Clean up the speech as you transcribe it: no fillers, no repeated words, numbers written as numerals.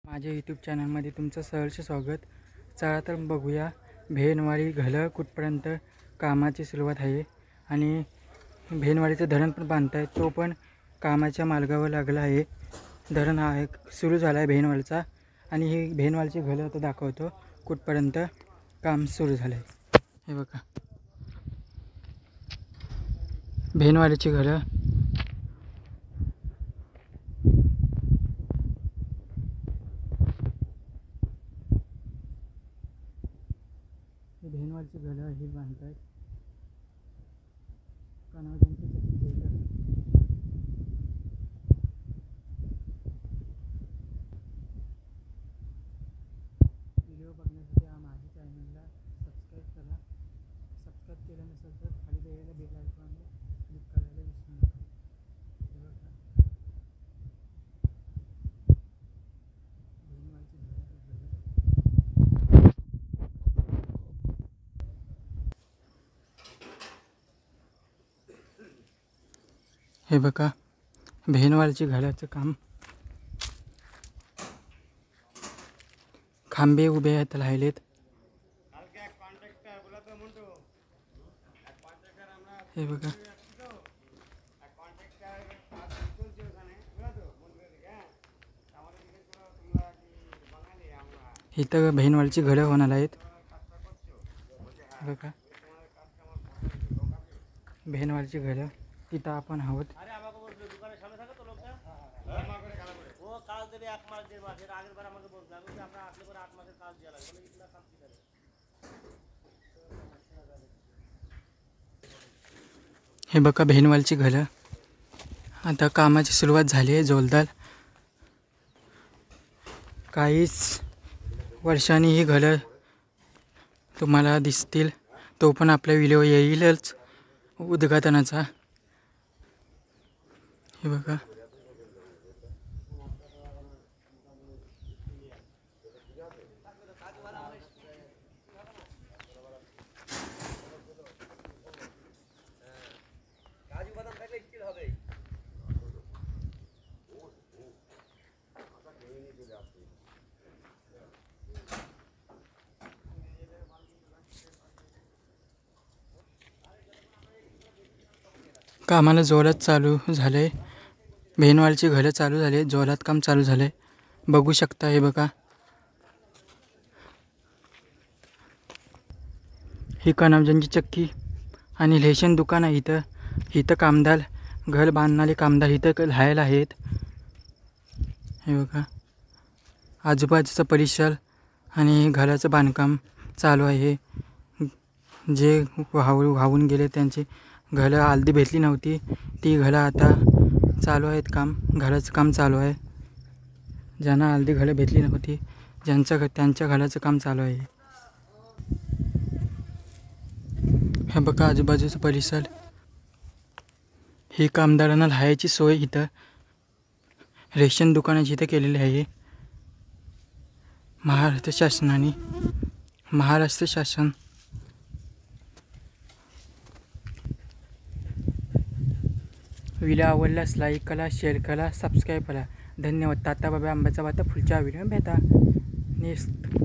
माझ्या यूट्यूब चॅनलमध्ये तुमचं सहर्ष स्वागत। चला तर बघूया भेनवाडी घलं कुठपर्यंत कामाची सुरुवात आहे आणि भेनवाडीचं धरण पण बांधताय, तो पण कामाच्या मार्गावर लागला आहे। धरण आहे सुरू झाला आहे भेनवाडीचा आणि ही भेनवाडीची घलं आता दाखवतो कुठपर्यंत काम सुरू झालं आहे। हे बघा भेनवाडीची घलं भेनवाडीची घलं ही बांधतायत। कनावजांची चक्की व्हिडिओ बघण्यासाठी माझ्या चॅनलला सबस्क्राईब करा। सबस्क्राईब केलं नसेल तर खाली दिलेल्या बेल आयकॉनवर क्लिक करायला विसरू नका। हे बघा भेनवाडीची घराचं काम, खांबे उभे आहेत राहिलेत। हे बघा इथं भेनवाडीची घरं होणार आहेत। बघा भेनवाडीची घरं तिथं आपण आहोत। हे बघा भेनवाडीची घरं आता कामाची सुरुवात झाली आहे जोरदार। काहीच वर्षांनी ही घरं तुम्हाला दिसतील, तो पण आपला व्हिडिओ येईलच उद्घाटनाचा। हे बघा कामाला जोरात चालू झाले। भेनवाडीची घरं चालू झाले, जोरात काम चालू झाले, बघू शकता। हे बघा ही कनावजांची चक्की आणि रेशन दुकान आहे। इथं कामदार घर बांधणारे कामदार इथं राहायला आहेत। हे बघा आजूबाजूचा परिसर आणि घराचं बांधकाम चालू आहे। जे वाहून गेले त्यांची घरं अर्धी भेटली नव्हती, ती घरं आता चालू आहेत, घराचं काम चालू आहे। ज्यांना अर्धी घरं भेटली नव्हती त्यांच्या घराचं काम चालू आहे। हे बघा आजूबाजूचा परिसर, ही कामदारांना राहायची सोय इथं रेशन दुकानाची इथं केलेली आहे। महाराष्ट्र शासन व्हिडिओ आवडल्यास लाईक करा, शेअर करा, सबस्क्राईब करा। धन्यवाद। टाटा बाय बाय, आंब्याचा वाटा पुढच्या व्हिडिओ भेटा नेक्स्ट।